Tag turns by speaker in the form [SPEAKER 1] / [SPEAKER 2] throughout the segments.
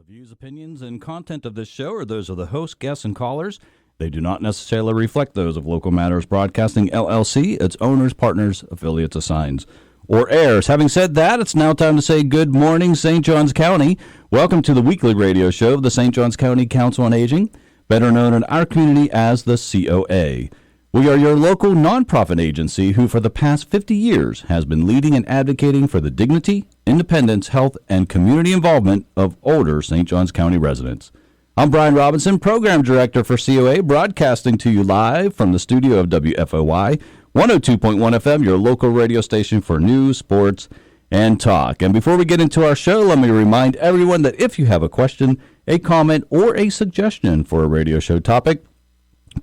[SPEAKER 1] views, opinions, and content of this show are those of the host, guests, and callers. They do not necessarily reflect those of Local Matters Broadcasting, LLC, its owners, partners, affiliates, assigns, or heirs. Having said that, it's now time to say good morning, St. Johns County. Welcome to the weekly radio show of the St. Johns County Council on Aging, better known in our community as the COA. We are your local nonprofit agency who for the past 50 years has been leading and advocating for the dignity, independence, health, and community involvement of older St. Johns County residents. I'm Brian Robinson, Program Director for COA, broadcasting to you live from the studio of WFOY, 102.1 FM, your local radio station for news, sports, and talk. And before we get into our show, let me remind everyone that if you have a question, a comment, or a suggestion for a radio show topic,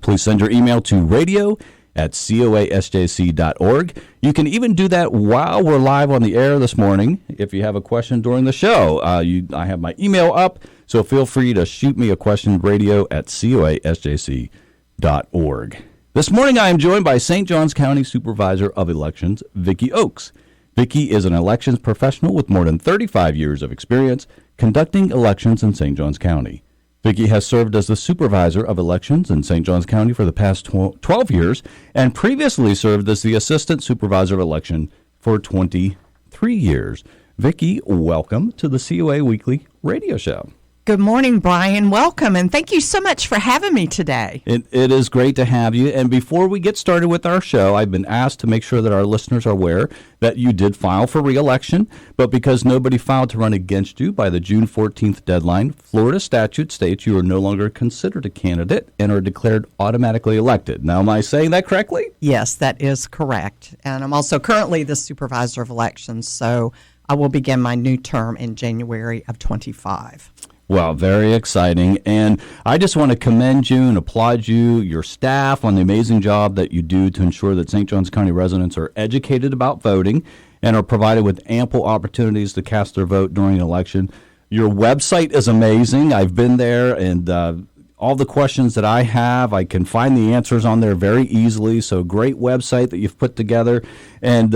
[SPEAKER 1] please send your email to radio@coasjc.org. You can even do that while we're live on the air this morning if you have a question during the show. I have my email up, so feel free to shoot me a question, radio@coasjc.org. This morning I am joined by St. Johns County Supervisor of Elections, Vicky Oakes. Vicky is an elections professional with more than 35 years of experience conducting elections in St. Johns County. Vicky has served as the Supervisor of Elections in St. Johns County for the past 12 years and previously served as the Assistant Supervisor of Election for 23 years. Vicky, welcome to the COA Weekly Radio Show.
[SPEAKER 2] Good morning, Brian. Welcome, and thank you so much for having me today.
[SPEAKER 1] It is great to have you. And before we get started with our show, I've been asked to make sure that our listeners are aware that you did file for re-election, but because nobody filed to run against you by the June 14th deadline, Florida statute states you are no longer considered a candidate and are declared automatically elected. Now, am I saying that correctly?
[SPEAKER 2] Yes, that is correct. And I'm also currently the Supervisor of Elections, so I will begin my new term in January of 25.
[SPEAKER 1] Well, very exciting, and I just want to commend you and applaud you, your staff, on the amazing job that you do to ensure that St. Johns County residents are educated about voting and are provided with ample opportunities to cast their vote during an election. Your website is amazing. I've been there, and all the questions that I have, I can find the answers on there very easily, so great website that you've put together. And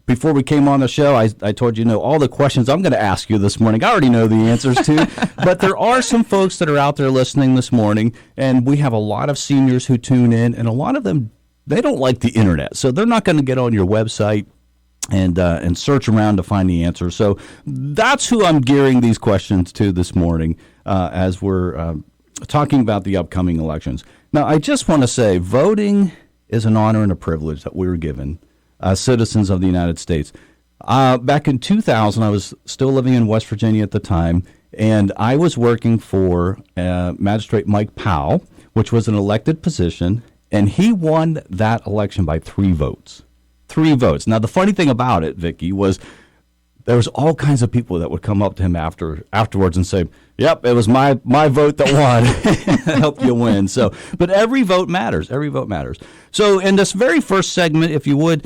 [SPEAKER 1] before we came on the show, I told you, all the questions I'm going to ask you this morning, I already know the answers to, but there are some folks that are out there listening this morning, and we have a lot of seniors who tune in, and a lot of them, they don't like the internet, so they're not going to get on your website and search around to find the answers. So that's who I'm gearing these questions to this morning as we're talking about the upcoming elections. Now, I just want to say voting is an honor and a privilege that we're given citizens of the United States. Back in 2000, I was still living in West Virginia at the time, and I was working for Magistrate Mike Powell, which was an elected position, and he won that election by 3 votes. 3 votes. Now, the funny thing about it, Vicky, was there was all kinds of people that would come up to him afterwards and say, "Yep, it was my vote that won." Helped you win. So, but every vote matters. Every vote matters. So in this very first segment, if you would,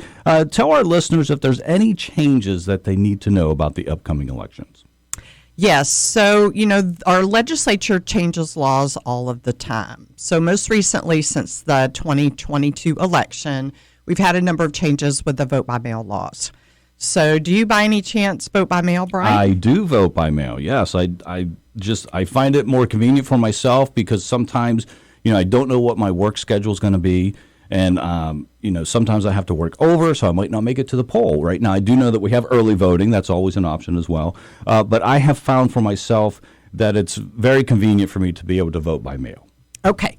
[SPEAKER 1] tell our listeners if there's any changes that they need to know about the upcoming elections.
[SPEAKER 2] Yes. So, our legislature changes laws all of the time. So most recently, since the 2022 election, we've had a number of changes with the vote-by-mail laws. So do you by any chance vote by mail, Brian?
[SPEAKER 1] I do vote by mail, yes. I find it more convenient for myself because sometimes, I don't know what my work schedule is going to be. And, sometimes I have to work over, so I might not make it to the poll. Right now, I do know that we have early voting. That's always an option as well. But I have found for myself that it's very convenient for me to be able to vote by mail.
[SPEAKER 2] Okay.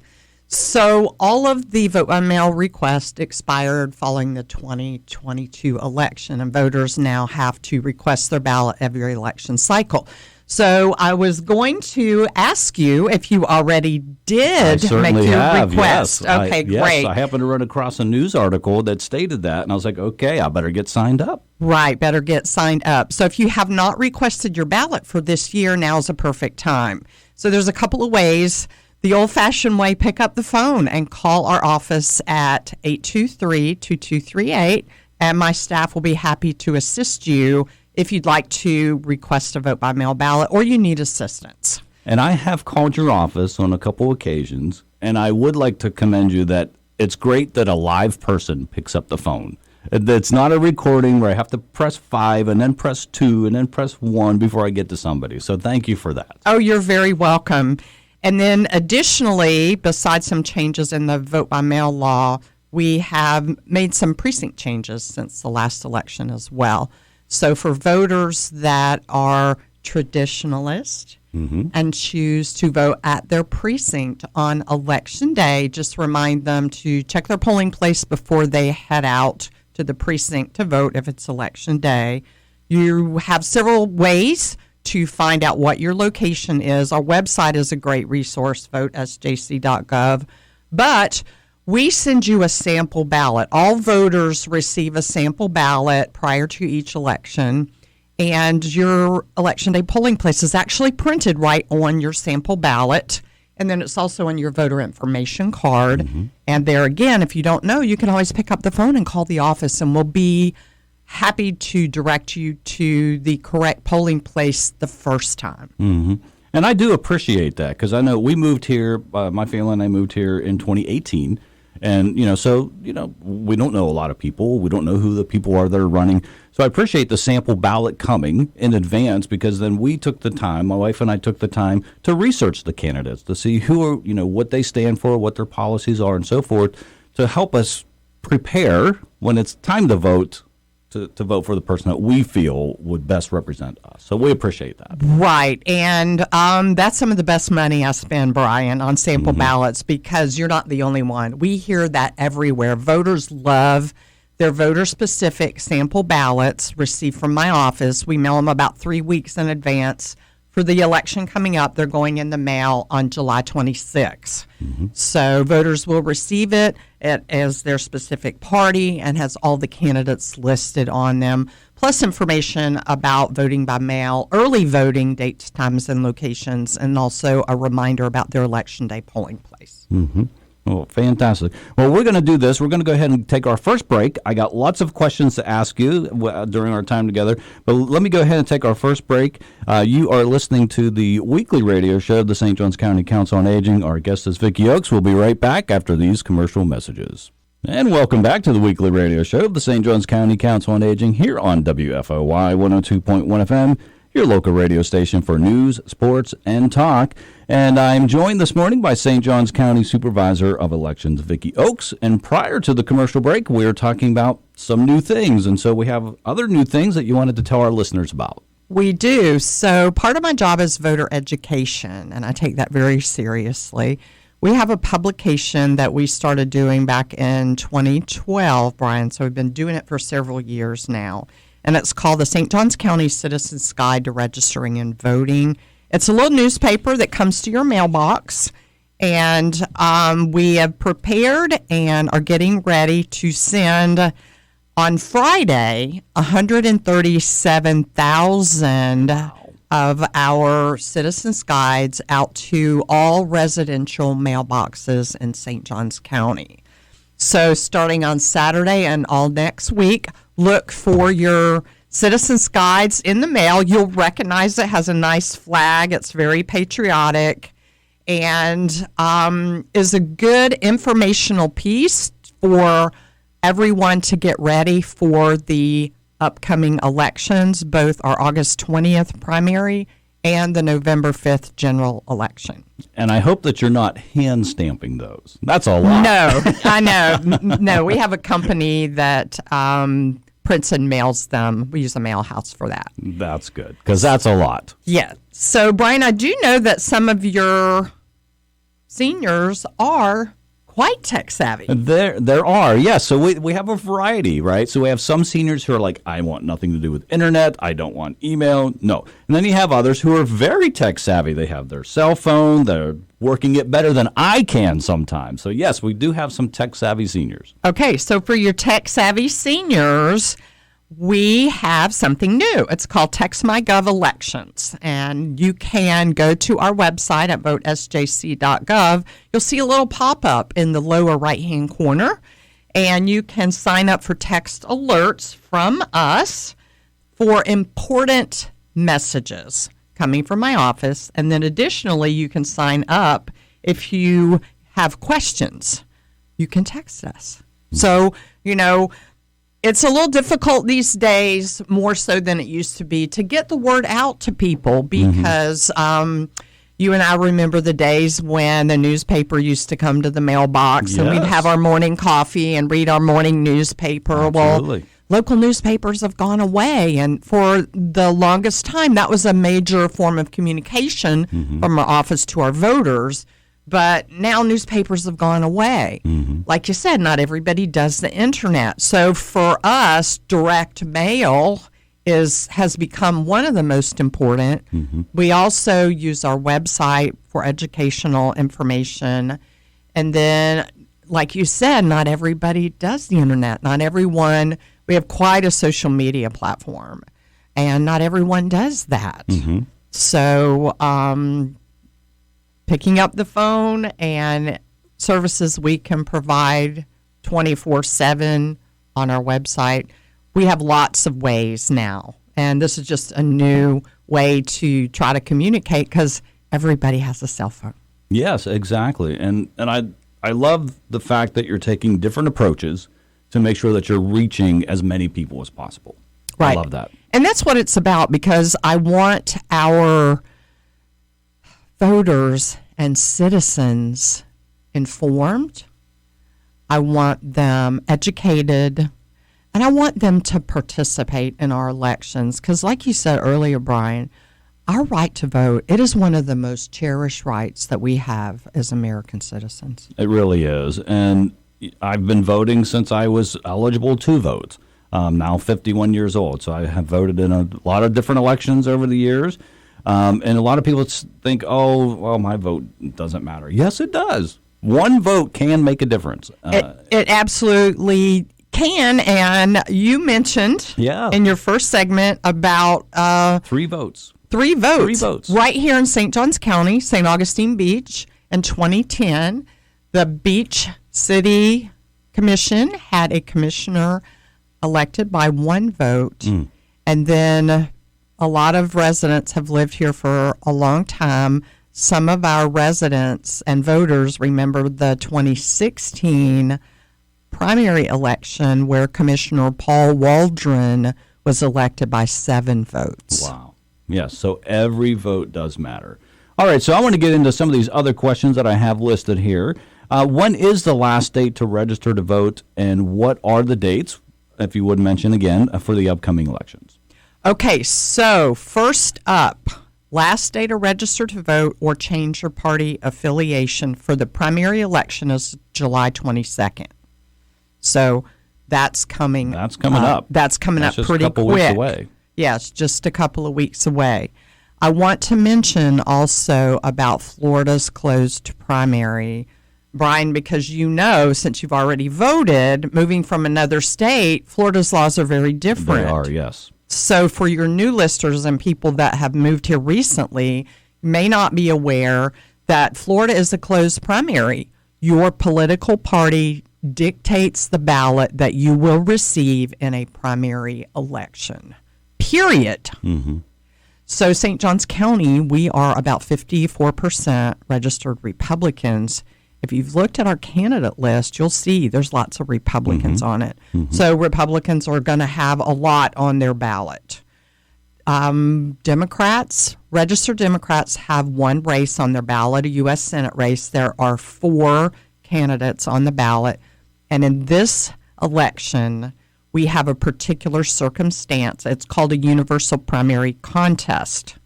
[SPEAKER 2] So all of the vote-by-mail requests expired following the 2022 election, and voters now have to request their ballot every election cycle. So I was going to ask you if you already did make your request.
[SPEAKER 1] Yes.
[SPEAKER 2] Okay,
[SPEAKER 1] Yes,
[SPEAKER 2] great.
[SPEAKER 1] I happened to run across a news article that stated that, and I was like, okay, I better get signed up.
[SPEAKER 2] Right, better get signed up. So if you have not requested your ballot for this year, now's a perfect time. So there's a couple of ways. The old-fashioned way, pick up the phone and call our office at 823-2238, and my staff will be happy to assist you if you'd like to request a vote-by-mail ballot or you need assistance.
[SPEAKER 1] And I have called your office on a couple occasions, and I would like to commend you that it's great that a live person picks up the phone. It's not a recording where I have to press 5 and then press 2 and then press 1 before I get to somebody. So thank you for that.
[SPEAKER 2] Oh, you're very welcome. And then additionally, besides some changes in the vote by mail law, we have made some precinct changes since the last election as well. So for voters that are traditionalist and choose to vote at their precinct on Election Day, just remind them to check their polling place before they head out to the precinct to vote if it's Election Day. You have several ways to find out what your location is. Our website is a great resource, votesjc.gov, but we send you a sample ballot. All voters receive a sample ballot prior to each election, and your Election Day polling place is actually printed right on your sample ballot, and then it's also on your voter information card. And there again, if you don't know, you can always pick up the phone and call the office, and we'll be happy to direct you to the correct polling place the first time.
[SPEAKER 1] And I do appreciate that because I know we moved here, my family and I moved here in 2018. And, we don't know a lot of people. We don't know who the people are that are running. So I appreciate the sample ballot coming in advance because then we took the time, my wife and I took the time to research the candidates, to see who are, what they stand for, what their policies are and so forth, to help us prepare when it's time to vote, to vote for the person that we feel would best represent us. So we appreciate that.
[SPEAKER 2] Right. And that's some of the best money I spend, Brian, on sample ballots because you're not the only one. We hear that everywhere. Voters love their voter-specific sample ballots received from my office. We mail them about 3 weeks in advance. For the election coming up, they're going in the mail on July 26th. So voters will receive it as their specific party and has all the candidates listed on them, plus information about voting by mail, early voting dates, times, and locations, and also a reminder about their Election Day polling place.
[SPEAKER 1] Oh, fantastic. Well, we're going to do this. We're going to go ahead and take our first break. I got lots of questions to ask you during our time together, but let me go ahead and take our first break. You are listening to the weekly radio show of the St. Johns County Council on Aging. Our guest is Vicky Oakes. We'll be right back after these commercial messages. And welcome back to the weekly radio show of the St. Johns County Council on Aging here on WFOY 102.1 FM. Your local radio station for news, sports, and talk. And I'm joined this morning by St. Johns County Supervisor of Elections, Vicky Oakes. And prior to the commercial break, we were talking about some new things. And so we have other new things that you wanted to tell our listeners about.
[SPEAKER 2] We do. So part of my job is voter education, and I take that very seriously. We have a publication that we started doing back in 2012, Brian. So we've been doing it for several years now. And it's called the St. Johns County Citizens Guide to Registering and Voting. It's a little newspaper that comes to your mailbox, and we have prepared and are getting ready to send on Friday 137,000 of our Citizens Guides out to all residential mailboxes in St. Johns County. So starting on Saturday and all next week, look for your Citizens Guides in the mail. You'll recognize it has a nice flag. It's very patriotic and is a good informational piece for everyone to get ready for the upcoming elections, both our August 20th primary and the November 5th general election.
[SPEAKER 1] And I hope that you're not hand stamping those. That's a lot.
[SPEAKER 2] No, I know. No, we have a company that prints and mails them. We use a mail house for that.
[SPEAKER 1] That's good, because that's a lot.
[SPEAKER 2] Yeah. So, Brian, I do know that some of your seniors are quite tech savvy.
[SPEAKER 1] There are, yes. So we have a variety, right? So we have some seniors who are like, I want nothing to do with internet. I don't want email. No. And then you have others who are very tech savvy. They have their cell phone. They're working it better than I can sometimes. So, yes, we do have some tech savvy seniors.
[SPEAKER 2] Okay. So for your tech savvy seniors, we have something new. It's called Text My Gov Elections, and you can go to our website at votesjc.gov. You'll see a little pop-up in the lower right-hand corner, and you can sign up for text alerts from us for important messages coming from my office, and then additionally, you can sign up if you have questions. You can text us. So, It's a little difficult these days, more so than it used to be, to get the word out to people because you and I remember the days when the newspaper used to come to the mailbox and we'd have our morning coffee and read our morning newspaper.
[SPEAKER 1] Absolutely.
[SPEAKER 2] Well, local newspapers have gone away, and for the longest time, that was a major form of communication from our office to our voters. But now newspapers have gone away. Like you said, not everybody does the internet. So for us, direct mail has become one of the most important. We also use our website for educational information. And then, like you said, not everybody does the internet. Not everyone, we have quite a social media platform, and not everyone does that. So, picking up the phone and services we can provide 24/7 on our website. We have lots of ways now, and this is just a new way to try to communicate because everybody has a cell phone.
[SPEAKER 1] Yes, exactly. And I love the fact that you're taking different approaches to make sure that you're reaching as many people as possible.
[SPEAKER 2] Right.
[SPEAKER 1] I love that.
[SPEAKER 2] And that's what it's about, because I want our voters and citizens informed. I want them educated, and I want them to participate in our elections because, like you said earlier, Brian, our right to vote, it is one of the most cherished rights that we have as American citizens.
[SPEAKER 1] It really is. And I've been voting since I was eligible to vote. Now 51 years old, so I have voted in a lot of different elections over the years. And a lot of people think, oh, well, my vote doesn't matter. Yes, it does. One vote can make a difference.
[SPEAKER 2] It absolutely can. And you mentioned in your first segment about
[SPEAKER 1] 3 votes.
[SPEAKER 2] 3 votes.
[SPEAKER 1] 3 votes.
[SPEAKER 2] Right here in St. Johns County, St. Augustine Beach, in 2010, the Beach City Commission had a commissioner elected by 1 vote. And then a lot of residents have lived here for a long time. Some of our residents and voters remember the 2016 primary election where Commissioner Paul Waldron was elected by 7 votes.
[SPEAKER 1] Wow. Yes, so every vote does matter. All right, so I want to get into some of these other questions that I have listed here. When is the last date to register to vote, and what are the dates, if you would mention again, for the upcoming elections?
[SPEAKER 2] Okay, so first up, last day to register to vote or change your party affiliation for the primary election is July 22nd. So that's coming.
[SPEAKER 1] That's coming up.
[SPEAKER 2] That's coming up pretty quick.
[SPEAKER 1] Just a couple weeks away.
[SPEAKER 2] Yes, just a couple of weeks away. I want to mention also about Florida's closed primary, Brian, because since you've already voted, moving from another state, Florida's laws are very different.
[SPEAKER 1] They are, yes.
[SPEAKER 2] So for your new listeners and people that have moved here recently, may not be aware that Florida is a closed primary. Your political party dictates the ballot that you will receive in a primary election, period. So St. Johns County, we are about 54% registered Republicans. If you've looked at our candidate list, you'll see there's lots of Republicans on it. So Republicans are going to have a lot on their ballot. Democrats, registered Democrats, have 1 race on their ballot, a U.S. Senate race. There are 4 candidates on the ballot. And in this election, we have a particular circumstance. It's called a universal primary contest.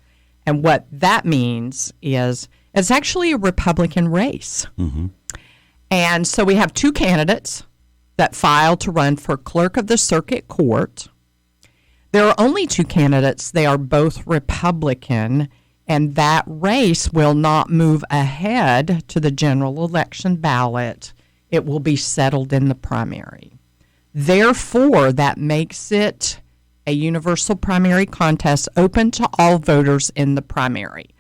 [SPEAKER 2] And what that means is it's actually a Republican race. And so we have 2 candidates that filed to run for clerk of the circuit court. There are only 2 candidates. They are both Republican, and that race will not move ahead to the general election ballot. It will be settled in the primary. Therefore, that makes it a universal primary contest open to all voters in the primary.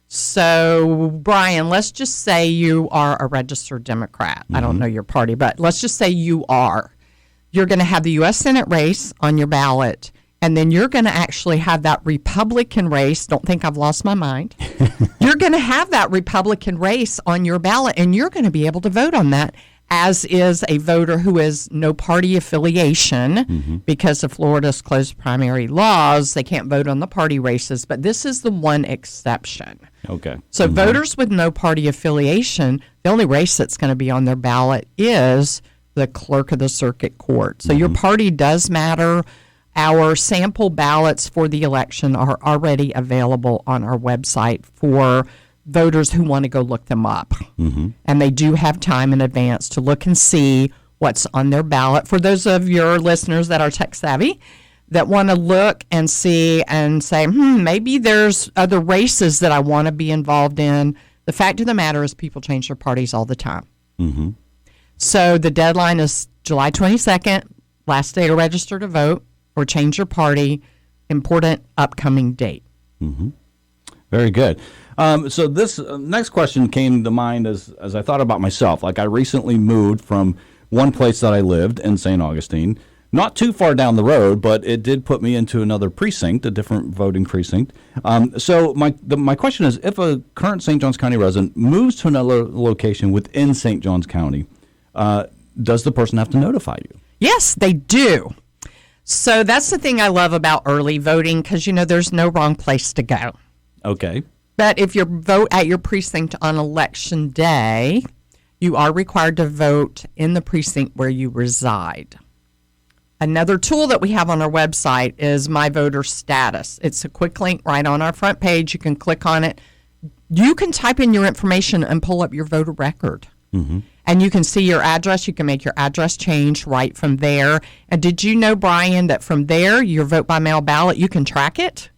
[SPEAKER 2] So, Brian, let's just say you are a registered Democrat. I don't know your party, but let's just say you are. You're going to have the U.S. Senate race on your ballot, and then you're going to actually have that Republican race. Don't think I've lost my mind. You're going to have that Republican race on your ballot, and you're going to be able to vote on that as is a voter who is no party affiliation. Because of Florida's closed primary laws, they can't vote on the party races, but this is the one exception.
[SPEAKER 1] Okay.
[SPEAKER 2] So voters with no party affiliation, the only race that's going to be on their ballot is the clerk of the circuit court. So your party does matter. Our sample ballots for the election are already available on our website for voters who want to go look them up. And they do have time in advance to look and see what's on their ballot. For those of your listeners that are tech savvy, that want to look and see and say, maybe there's other races that I want to be involved in. The fact of the matter is people change their parties all the time. So the deadline is July 22nd, last day to register to vote or change your party, important upcoming date.
[SPEAKER 1] Very good. So this next question came to mind as I thought about myself. Like I recently moved from one place that I lived in St. Augustine, not too far down the road, but it did put me into another precinct, a different voting precinct. So my question is, if a current St. Johns County resident moves to another location within St. Johns County, does the person have to notify you?
[SPEAKER 2] Yes, they do. So that's the thing I love about early voting because, there's no wrong place to go.
[SPEAKER 1] Okay.
[SPEAKER 2] But if you vote at your precinct on election day, you are required to vote in the precinct where you reside. Another tool that we have on our website is My Voter Status. It's a quick link right on our front page. You can click on it. You can type in your information and pull up your voter record. And you can see your address. You can make your address change right from there. And did you know, Brian, that from there, your vote by mail ballot, you can track it?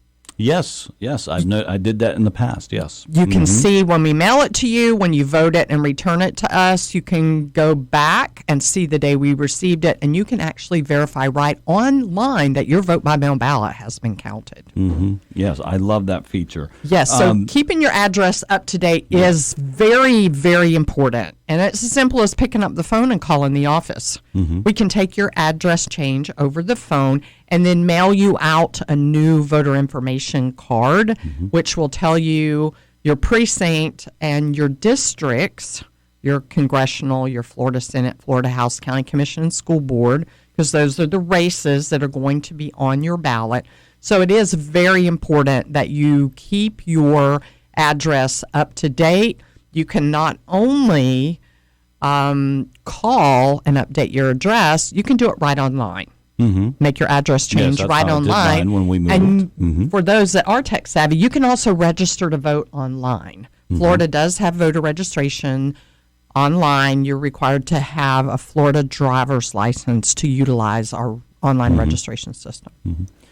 [SPEAKER 1] Yes, I did that in the past. Yes,
[SPEAKER 2] you can see when we mail it to you, when you vote it and return it to us. You can go back and see the day we received it, and you can actually verify right online that your vote by mail ballot has been counted.
[SPEAKER 1] Yes, I love that feature.
[SPEAKER 2] Yes, so keeping your address up to date is very, very important, and it's as simple as picking up the phone and calling the office. We can take your address change over the phone and then mail you out a new voter information card, which will tell you your precinct and your districts, your congressional, your Florida Senate, Florida House, County Commission, and School Board, because those are the races that are going to be on your ballot. So it is very important that you keep your address up to date. You can not only call and update your address, you can do it right online. Make your address change right online.
[SPEAKER 1] When we moved.
[SPEAKER 2] And for those that are tech savvy, you can also register to vote online. Florida does have voter registration online. You're required to have a Florida driver's license to utilize our online registration system.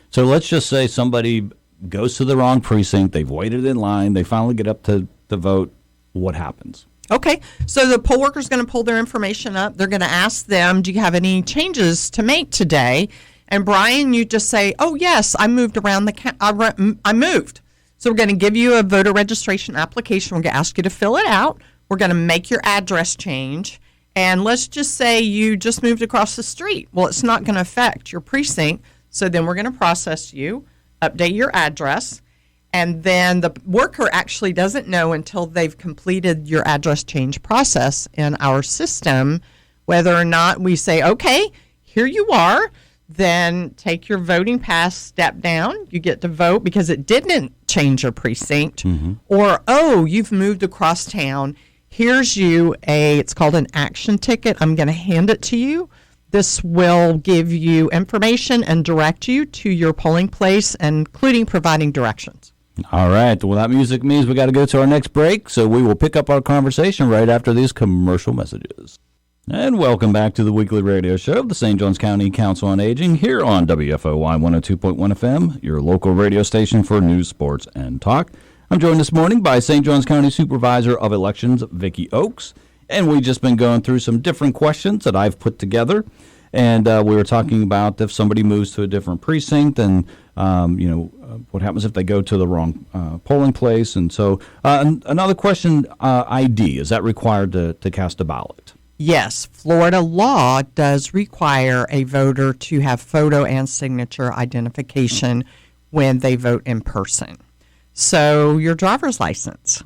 [SPEAKER 1] So let's just say somebody goes to the wrong precinct. They've waited in line. They finally get up to vote. What happens?
[SPEAKER 2] Okay, so the poll worker is going to pull their information up. They're going to ask them, do you have any changes to make today? And Brian, you just say, oh, yes, I moved around I moved. So we're going to give you a voter registration application. We're going to ask you to fill it out. We're going to make your address change. And let's just say you just moved across the street. Well, it's not going to affect your precinct. So then we're going to process you, update your address. And then the worker actually doesn't know until they've completed your address change process in our system whether or not we say, okay, here you are, then take your voting pass, step down, you get to vote because it didn't change your precinct, or, oh, you've moved across town, here's it's called an action ticket, I'm going to hand it to you. This will give you information and direct you to your polling place, including providing directions.
[SPEAKER 1] All right. Well, that music means we got to go to our next break, so we will pick up our conversation right after these commercial messages. And welcome back to the weekly radio show of the St. Johns County Council on Aging here on WFOY 102.1 FM, your local radio station for news, sports, and talk. I'm joined this morning by St. Johns County Supervisor of Elections, Vicky Oakes, and we've just been going through some different questions that I've put together. And we were talking about if somebody moves to a different precinct and, what happens if they go to the wrong polling place. And so another question, ID, is that required to cast a ballot?
[SPEAKER 2] Yes, Florida law does require a voter to have photo and signature identification when they vote in person. So your driver's license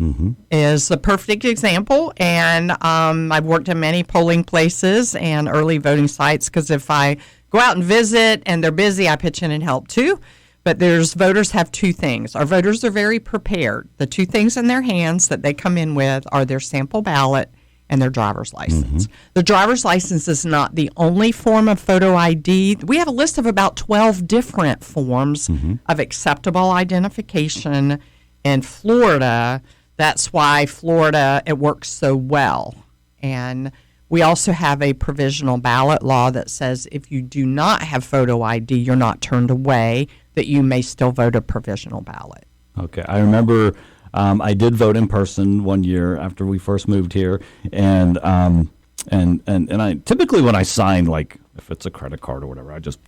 [SPEAKER 2] is the perfect example, and I've worked in many polling places and early voting sites because if I go out and visit and they're busy, I pitch in and help too. But voters have two things. Our voters are very prepared. The two things in their hands that they come in with are their sample ballot and their driver's license. The driver's license is not the only form of photo ID. We have a list of about 12 different forms of acceptable identification in Florida. That's why Florida, it works so well. And we also have a provisional ballot law that says if you do not have photo ID, you're not turned away, that you may still vote a provisional ballot.
[SPEAKER 1] Okay. I remember I did vote in person one year after we first moved here, and I typically when I sign, like if it's a credit card or whatever, I just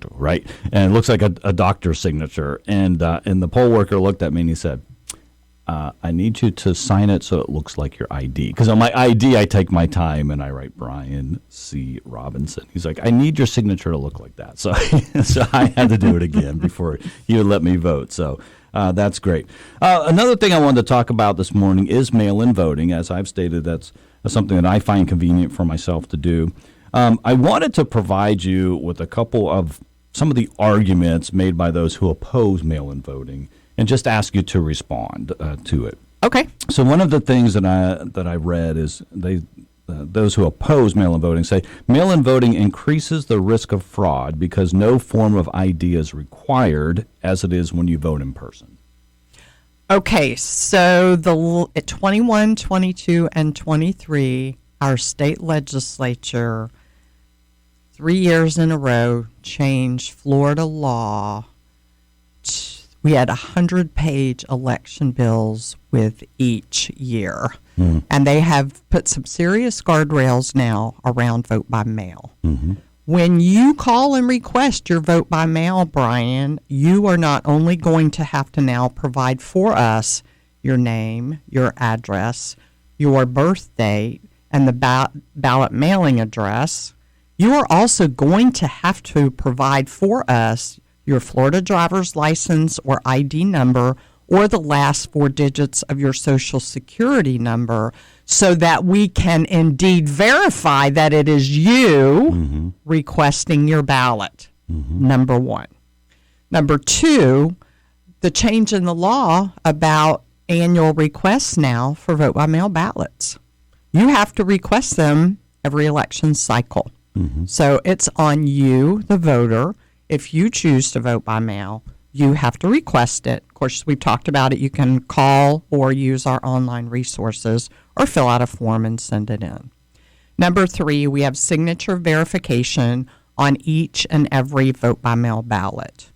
[SPEAKER 1] right, and it looks like a doctor's signature, and the poll worker looked at me and he said, I need you to sign it so it looks like your ID. Because on my ID, I take my time and I write Brian C. Robinson. He's like, I need your signature to look like that. So, so I had to do it again before he would let me vote. So that's great. Another thing I wanted to talk about this morning is mail-in voting. As I've stated, that's something that I find convenient for myself to do. I wanted to provide you with a couple of some of the arguments made by those who oppose mail-in voting, and just ask you to respond to it.
[SPEAKER 2] Okay.
[SPEAKER 1] So one of the things that I read is those who oppose mail-in voting say mail-in voting increases the risk of fraud because no form of ID is required as it is when you vote in person.
[SPEAKER 2] Okay, so at 21, 22, and 23, our state legislature 3 years in a row changed Florida law. We had 100-page election bills with each year, and they have put some serious guardrails now around vote by mail. When you call and request your vote by mail, Brian, you are not only going to have to now provide for us your name, your address, your birth date, and the ballot mailing address, you are also going to have to provide for us your Florida driver's license or ID number or the last 4 digits of your Social Security number so that we can indeed verify that it is you requesting your ballot, number one. Number two, the change in the law about annual requests now for vote-by-mail ballots. You have to request them every election cycle. So it's on you, the voter. If you choose to vote by mail, you have to request it. Of course, we've talked about it. You can call or use our online resources or fill out a form and send it in. Number 3, we have signature verification on each and every vote-by-mail ballot.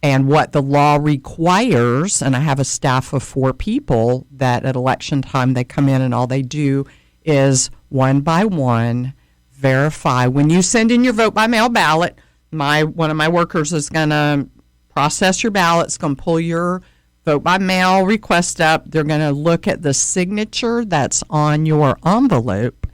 [SPEAKER 2] And what the law requires, and I have a staff of 4 people that at election time they come in and all they do is one by one verify. When you send in your vote-by-mail ballot, one of my workers is going to process your ballot. It's going to pull your vote-by-mail request up. They're going to look at the signature that's on your envelope,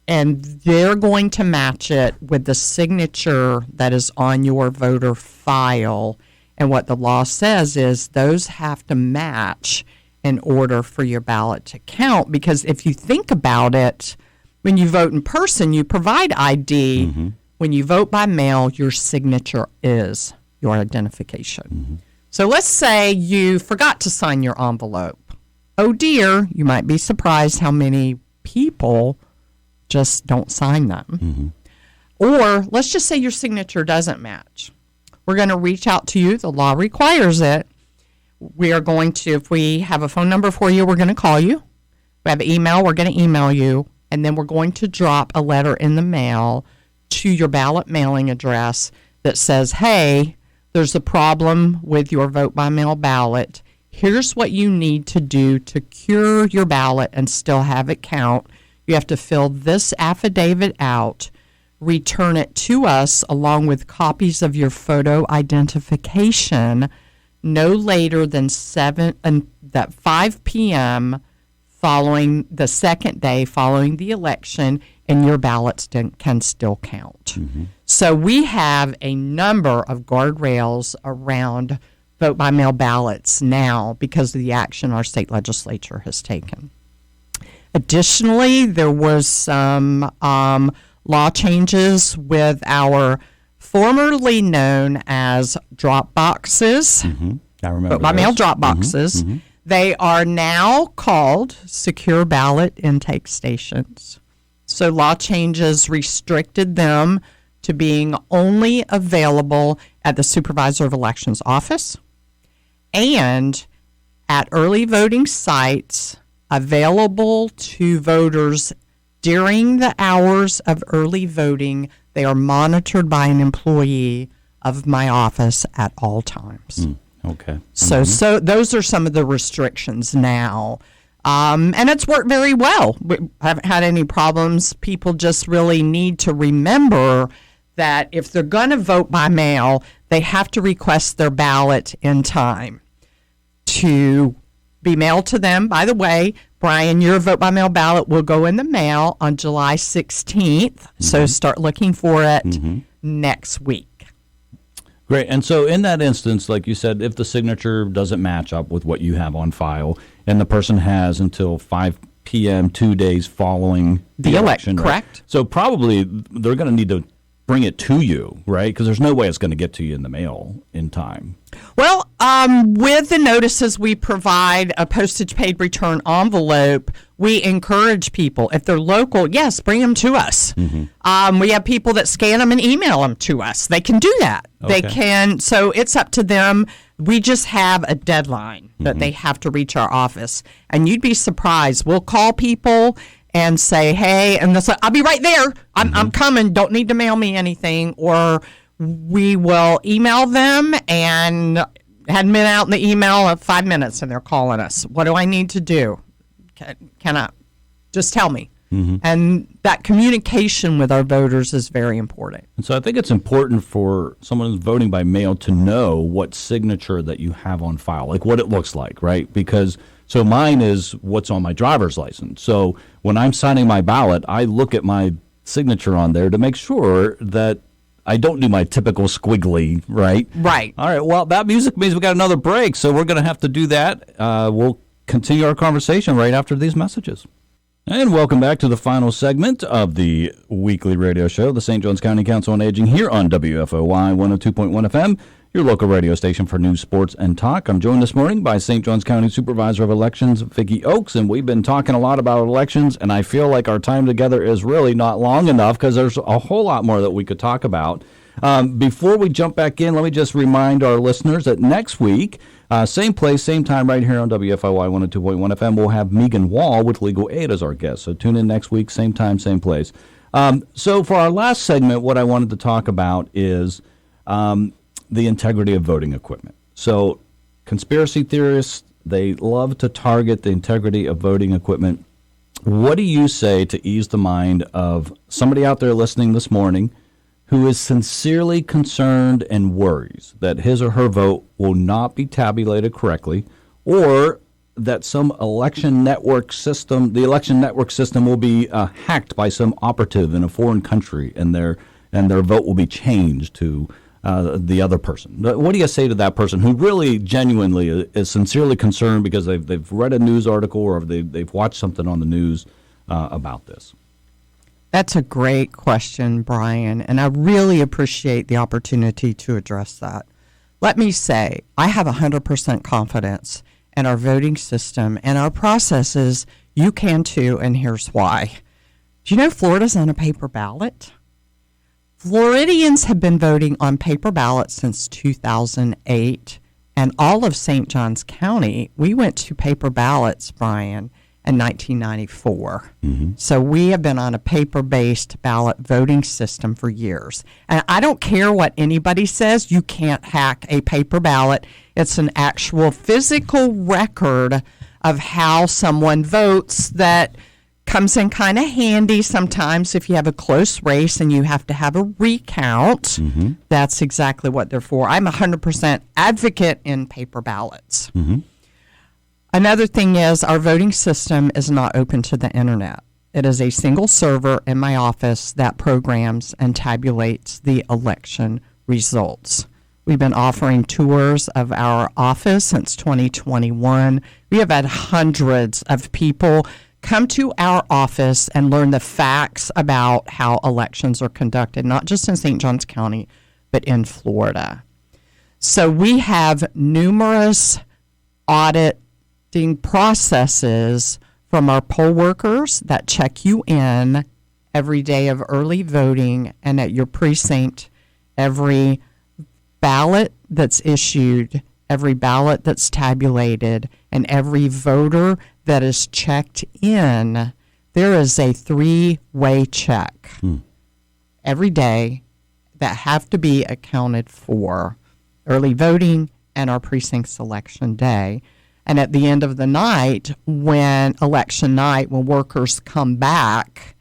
[SPEAKER 2] and they're going to match it with the signature that is on your voter file. And what the law says is those have to match in order for your ballot to count. Because if you think about it, when you vote in person, you provide ID. When you vote by mail, your signature is your identification. So let's say you forgot to sign your envelope. Oh dear, you might be surprised how many people just don't sign them. Or let's just say your signature doesn't match. We're going to reach out to you. The law requires it. We are going to, if we have a phone number for you, we're going to call you. We have an email, we're going to email you. And then we're going to drop a letter in the mail to your ballot mailing address that says, hey, there's a problem with your vote-by-mail ballot. Here's what you need to do to cure your ballot and still have it count. You have to fill this affidavit out, return it to us along with copies of your photo identification no later than 5 p.m. following the second day following the election, and your ballots can still count. So we have a number of guardrails around vote-by-mail ballots now because of the action our state legislature has taken. Additionally, there was some law changes with our formerly known as drop boxes,
[SPEAKER 1] I remember
[SPEAKER 2] vote-by-mail
[SPEAKER 1] those.
[SPEAKER 2] drop boxes. They are now called secure ballot intake stations. So law changes restricted them to being only available at the Supervisor of Elections office and at early voting sites available to voters during the hours of early voting. They are monitored by an employee of my office at all times.
[SPEAKER 1] Okay.
[SPEAKER 2] So those are some of the restrictions now. And it's worked very well. We haven't had any problems. People just really need to remember that if they're going to vote by mail, they have to request their ballot in time to be mailed to them. By the way, Brian, your vote-by-mail ballot will go in the mail on July 16th, so start looking for it next week.
[SPEAKER 1] Great. And so in that instance, like you said, if the signature doesn't match up with what you have on file, and the person has until 5 p.m. 2 days following the election,
[SPEAKER 2] correct.
[SPEAKER 1] Right? So probably they're going to need to bring it to you, right? Because there's no way it's going to get to you in the mail in time.
[SPEAKER 2] Well, with the notices we provide, a postage paid return envelope, we encourage people, if they're local, yes, bring them to us. We have people that scan them and email them to us. They can do that.
[SPEAKER 1] Okay.
[SPEAKER 2] They can, so it's up to them. We just have a deadline that they have to reach our office. And you'd be surprised. We'll call people and say, hey, and they'll say, I'll be right there. I'm coming. Don't need to mail me anything. Or we will email them and hadn't been out in the email in 5 minutes and they're calling us. What do I need to do? Can I just tell me? And that communication with our voters is very important.
[SPEAKER 1] And so I think it's important for someone who's voting by mail to know what signature that you have on file, like what it looks like, right? Because so mine is what's on my driver's license. So when I'm signing my ballot, I look at my signature on there to make sure that I don't do my typical squiggly, right?
[SPEAKER 2] Right.
[SPEAKER 1] All right. Well, that music means we got another break, so we're going to have to do that. We'll continue our conversation right after these messages. And welcome back to the final segment of the weekly radio show, the St. Johns County Council on Aging, here on WFOY 102.1 FM, your local radio station for news, sports, and talk. I'm joined this morning by St. Johns County Supervisor of Elections, Vicky Oakes, and we've been talking a lot about elections, and I feel like our time together is really not long enough because there's a whole lot more that we could talk about. Before we jump back in, let me just remind our listeners that next week, same place, same time, right here on WFOY 102.1 FM, we'll have Megan Wall with Legal Aid as our guest. So tune in next week, same time, same place. So for our last segment, what I wanted to talk about is the integrity of voting equipment. So conspiracy theorists, they love to target the integrity of voting equipment. What do you say to ease the mind of somebody out there listening this morning who is sincerely concerned and worries that his or her vote will not be tabulated correctly, or that some election network system, the election network system will be hacked by some operative in a foreign country, and their vote will be changed to the other person? What do you say to that person who really genuinely is sincerely concerned because they've read a news article or they've watched something on the news about this?
[SPEAKER 2] That's a great question, Brian, and I really appreciate the opportunity to address that. Let me say, I have 100% confidence in our voting system and our processes. You can too, and here's why. Do you know Florida's on a paper ballot? Floridians have been voting on paper ballots since 2008, and all of St. Johns County, we went to paper ballots, Brian, in 1994. So we have been on a paper-based ballot voting system for years. And I don't care what anybody says, you can't hack a paper ballot. It's an actual physical record of how someone votes that comes in kind of handy sometimes if you have a close race and you have to have a recount. That's exactly what they're for. I'm 100% advocate in paper ballots. Another thing is our voting system is not open to the internet. It is a single server in my office that programs and tabulates the election results. We've been offering tours of our office since 2021. We have had hundreds of people come to our office and learn the facts about how elections are conducted, not just in St. Johns County, but in Florida. So we have numerous auditing processes from our poll workers that check you in every day of early voting and at your precinct, every ballot that's issued, every ballot that's tabulated, and every voter that is checked in. There is a 3-way check every day that have to be accounted for: early voting and our precinct selection day. And at the end of the night, when election night, when workers come back,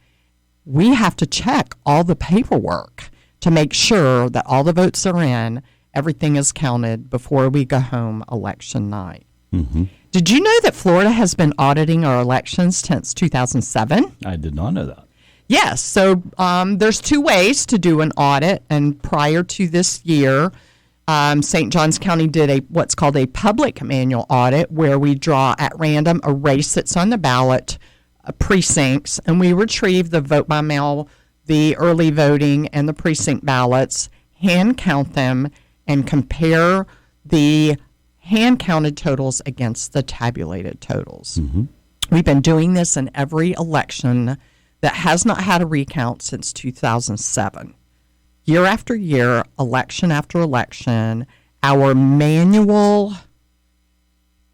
[SPEAKER 2] we have to check all the paperwork to make sure that all the votes are in, everything is counted before we go home election night.
[SPEAKER 1] Mm-hmm.
[SPEAKER 2] Did you know that Florida has been auditing our elections since 2007?
[SPEAKER 1] I did not know that.
[SPEAKER 2] Yes. So there's 2 ways to do an audit. And prior to this year, St. Johns County did what's called a public manual audit, where we draw at random a race that's on the ballot, precincts, and we retrieve the vote by mail, the early voting, and the precinct ballots, hand count them, and compare the hand counted totals against the tabulated totals.
[SPEAKER 1] Mm-hmm.
[SPEAKER 2] We've been doing this in every election that has not had a recount since 2007. Year after year, election after election, our manual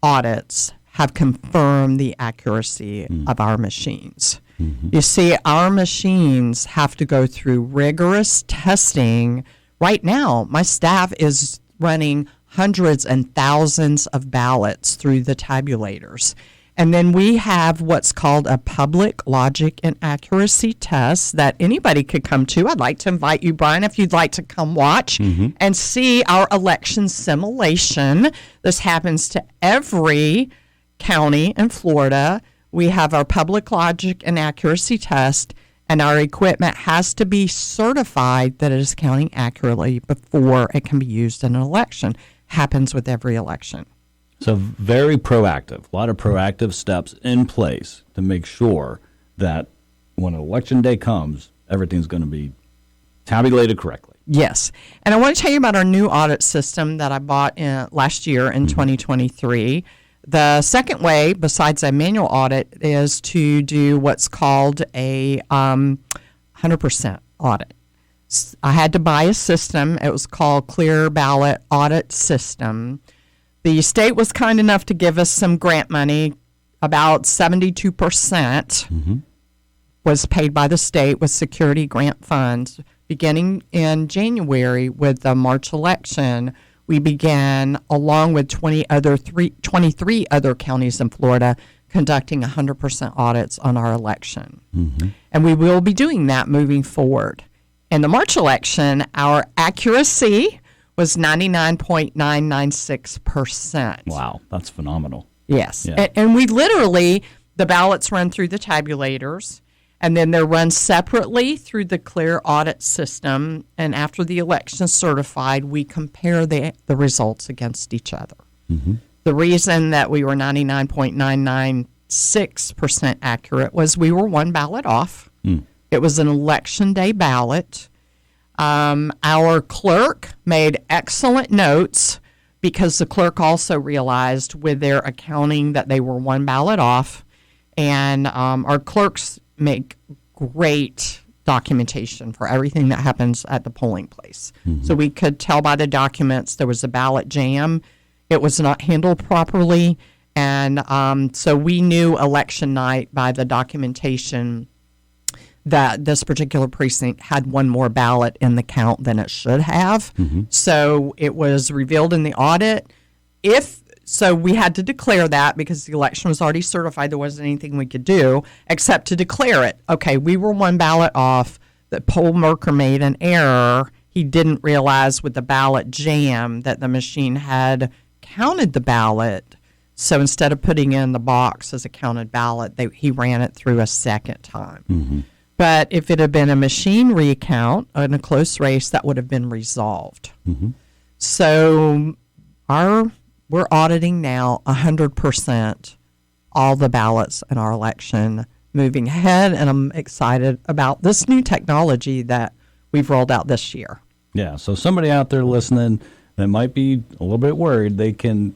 [SPEAKER 2] audits have confirmed the accuracy of our machines.
[SPEAKER 1] Mm-hmm.
[SPEAKER 2] You see, our machines have to go through rigorous testing. Right now, my staff is running hundreds and thousands of ballots through the tabulators. And then we have what's called a public logic and accuracy test that anybody could come to. I'd like to invite you, Brian, if you'd like to come watch and see our election simulation. This happens to every county in Florida. We have our public logic and accuracy test, and our equipment has to be certified that it is counting accurately before it can be used in an election. Happens with every election.
[SPEAKER 1] So very proactive, a lot of proactive steps in place to make sure that when election day comes, everything's going to be tabulated correctly.
[SPEAKER 2] Yes. And I want to tell you about our new audit system that I bought last year in 2023. The second way, besides a manual audit, is to do what's called a 100% audit. I had to buy a system. It was called Clear Ballot Audit System. The state was kind enough to give us some grant money. About 72% was paid by the state with security grant funds. Beginning in January with the March election, we began, along with 23 other counties in Florida, conducting 100% audits on our election. And we will be doing that moving forward. In the March election, our accuracy was 99.996%.
[SPEAKER 1] Wow, that's phenomenal.
[SPEAKER 2] Yes.
[SPEAKER 1] Yeah.
[SPEAKER 2] And we literally, the ballots run through the tabulators, and then they're run separately through the Clear Audit System. And after the election is certified, we compare the results against each other. The reason that we were 99.996% accurate was we were one ballot off. It was an election day ballot. Our clerk made excellent notes because the clerk also realized with their accounting that they were one ballot off. And our clerks make great documentation for everything that happens at the polling place. So we could tell by the documents there was a ballot jam. It was not handled properly. And so we knew election night by the documentation that this particular precinct had one more ballot in the count than it should have. So it was revealed in the audit. So we had to declare that because the election was already certified. There wasn't anything we could do except to declare it. Okay, we were one ballot off. The poll worker made an error. He didn't realize with the ballot jam that the machine had counted the ballot. So instead of putting it in the box as a counted ballot, he ran it through a second time. But if it had been a machine recount in a close race, that would have been resolved. So we're auditing now 100% all the ballots in our election moving ahead, and I'm excited about this new technology that we've rolled out this year.
[SPEAKER 1] Yeah, so somebody out there listening that might be a little bit worried, they can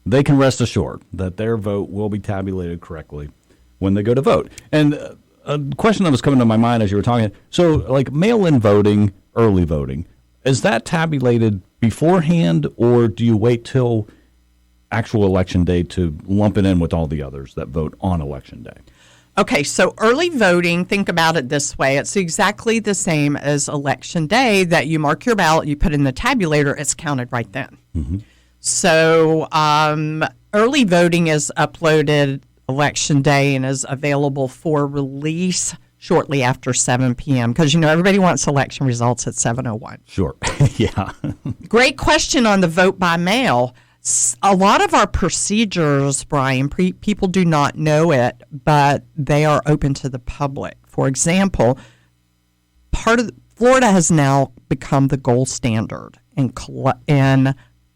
[SPEAKER 1] rest assured that their vote will be tabulated correctly when they go to vote. And a question that was coming to my mind as you were talking, so like mail-in voting, early voting, is that tabulated beforehand, or do you wait till actual election day to lump it in with all the others that vote on election day?
[SPEAKER 2] Okay, so early voting, think about it this way. It's exactly the same as election day, that you mark your ballot, you put in the tabulator, it's counted right then. Mm-hmm. So early voting is uploaded election day and is available for release shortly after 7 p.m. because, everybody wants election results at 7:01.
[SPEAKER 1] Sure. Yeah.
[SPEAKER 2] Great question on the vote by mail. A lot of our procedures, Brian, people do not know it, but they are open to the public. For example, Florida has now become the gold standard in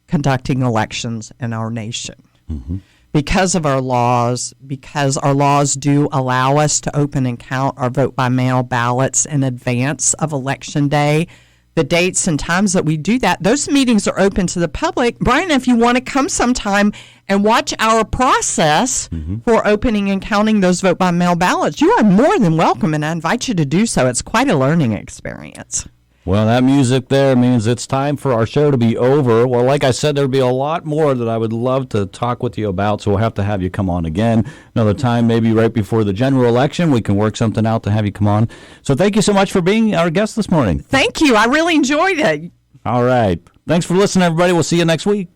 [SPEAKER 2] conducting elections in our nation. Mm-hmm. Because of our laws, because our laws do allow us to open and count our vote by mail ballots in advance of election day. The dates and times that we do that, those meetings are open to the public. Brian, if you want to come sometime and watch our process for opening and counting those vote by mail ballots, you are more than welcome, and I invite you to do so. It's quite a learning experience.
[SPEAKER 1] Well, that music there means it's time for our show to be over. Well, like I said, there'll be a lot more that I would love to talk with you about, so we'll have to have you come on again another time, maybe right before the general election. We can work something out to have you come on. So thank you so much for being our guest this morning.
[SPEAKER 2] Thank you. I really enjoyed it.
[SPEAKER 1] All right. Thanks for listening, everybody. We'll see you next week.